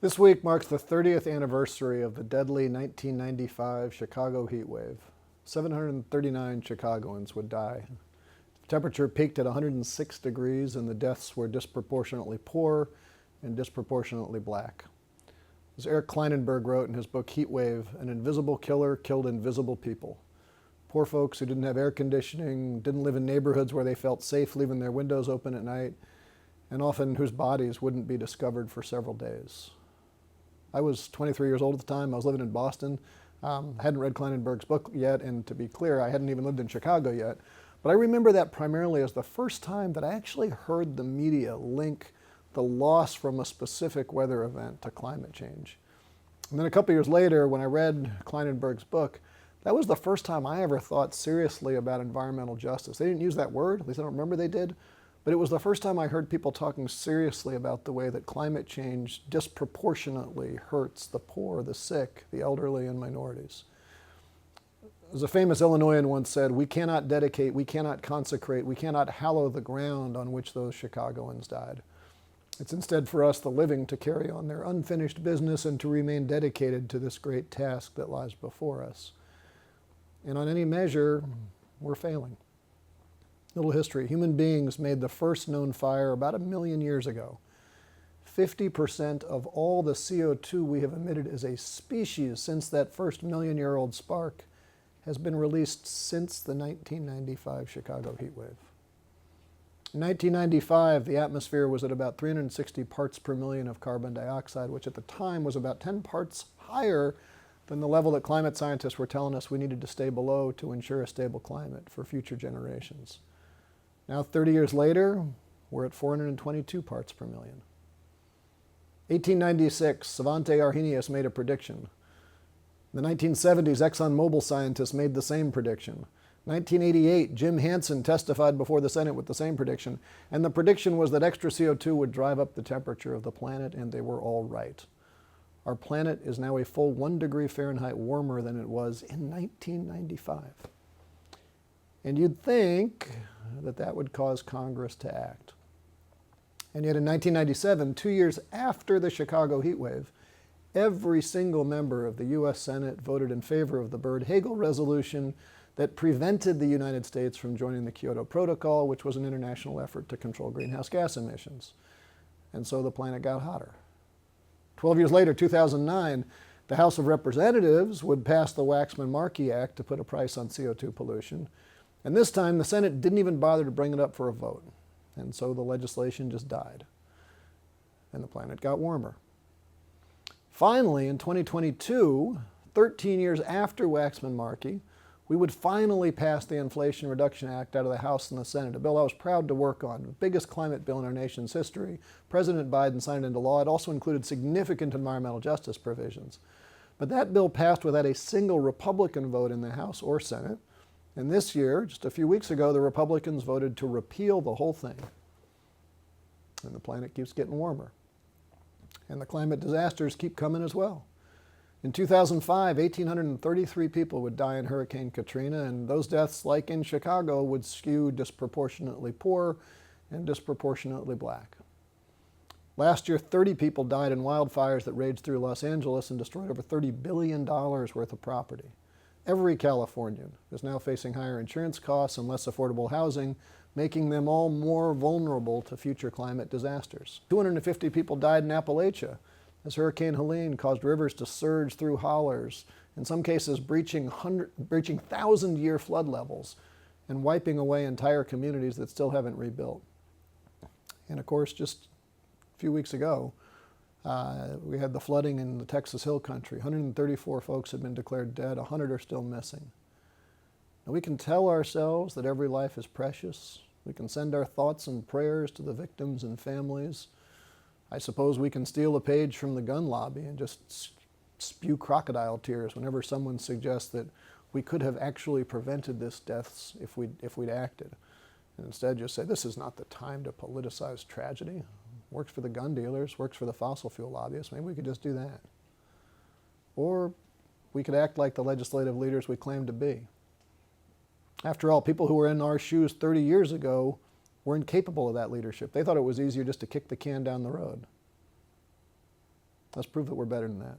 This week marks the 30th anniversary of the deadly 1995 Chicago heat wave. 739 Chicagoans would die. The temperature peaked at 106 degrees and the deaths were disproportionately poor and disproportionately black. As Eric Kleinenberg wrote in his book Heat Wave, an invisible killer killed invisible people. Poor folks who didn't have air conditioning, didn't live in neighborhoods where they felt safe leaving their windows open at night, and often whose bodies wouldn't be discovered for several days. I was 23 years old at the time. I was living in Boston. Hadn't read Kleinenberg's book yet, and to be clear, I hadn't even lived in Chicago yet. But I remember that primarily as the first time that I actually heard the media link the loss from a specific weather event to climate change. And then a couple years later, when I read Kleinenberg's book, that was the first time I ever thought seriously about environmental justice. They didn't use that word, at least I don't remember they did, but it was the first time I heard people talking seriously about the way that climate change disproportionately hurts the poor, the sick, the elderly, and minorities. As a famous Illinoisan once said, we cannot dedicate, we cannot consecrate, we cannot hallow the ground on which those Chicagoans died. It's instead for us, the living, to carry on their unfinished business and to remain dedicated to this great task that lies before us. And on any measure, we're failing. Little history. Human beings made the first known fire about 1 million years ago. 50% of all the CO2 we have emitted as a species since that first million-year-old spark has been released since the 1995 Chicago heat wave. In 1995, the atmosphere was at about 360 parts per million of carbon dioxide, which at the time was about 10 parts higher than the level that climate scientists were telling us we needed to stay below to ensure a stable climate for future generations. Now, 30 years later, we're at 422 parts per million. 1896, Svante Arrhenius made a prediction. In the 1970s, ExxonMobil scientists made the same prediction. 1988, Jim Hansen testified before the Senate with the same prediction, and the prediction was that extra CO2 would drive up the temperature of the planet, and they were all right. Our planet is now a full 1 degree Fahrenheit warmer than it was in 1995. And you'd think that that would cause Congress to act. And yet in 1997, 2 years after the Chicago heat wave, every single member of the U.S. Senate voted in favor of the Byrd-Hagel resolution that prevented the United States from joining the Kyoto Protocol, which was an international effort to control greenhouse gas emissions. And so the planet got hotter. 12 years later, 2009, the House of Representatives would pass the Waxman-Markey Act to put a price on CO2 pollution. And this time, the Senate didn't even bother to bring it up for a vote. And so the legislation just died. And the planet got warmer. Finally, in 2022, 13 years after Waxman-Markey, we would finally pass the Inflation Reduction Act out of the House and the Senate, a bill I was proud to work on, the biggest climate bill in our nation's history. President Biden signed it into law. It also included significant environmental justice provisions. But that bill passed without a single Republican vote in the House or Senate. And this year, just a few weeks ago, the Republicans voted to repeal the whole thing. And the planet keeps getting warmer. And the climate disasters keep coming as well. In 2005, 1,833 people would die in Hurricane Katrina, and those deaths, like in Chicago, would skew disproportionately poor and disproportionately black. Last year, 30 people died in wildfires that raged through Los Angeles and destroyed over $30 billion worth of property. Every Californian is now facing higher insurance costs and less affordable housing, making them all more vulnerable to future climate disasters. 250 people died in Appalachia as Hurricane Helene caused rivers to surge through hollers, in some cases breaching 1,000-year flood levels and wiping away entire communities that still haven't rebuilt. And of course, just a few weeks ago, we had the flooding in the Texas Hill Country. 134 folks have been declared dead, 100 are still missing. Now, we can tell ourselves that every life is precious. We can send our thoughts and prayers to the victims and families. I suppose we can steal a page from the gun lobby and just spew crocodile tears whenever someone suggests that we could have actually prevented this deaths if we'd acted. And instead just say, this is not the time to politicize tragedy. Works for the gun dealers, works for the fossil fuel lobbyists. Maybe we could just do that. Or we could act like the legislative leaders we claim to be. After all, people who were in our shoes 30 years ago were incapable of that leadership. They thought it was easier just to kick the can down the road. Let's prove that we're better than that.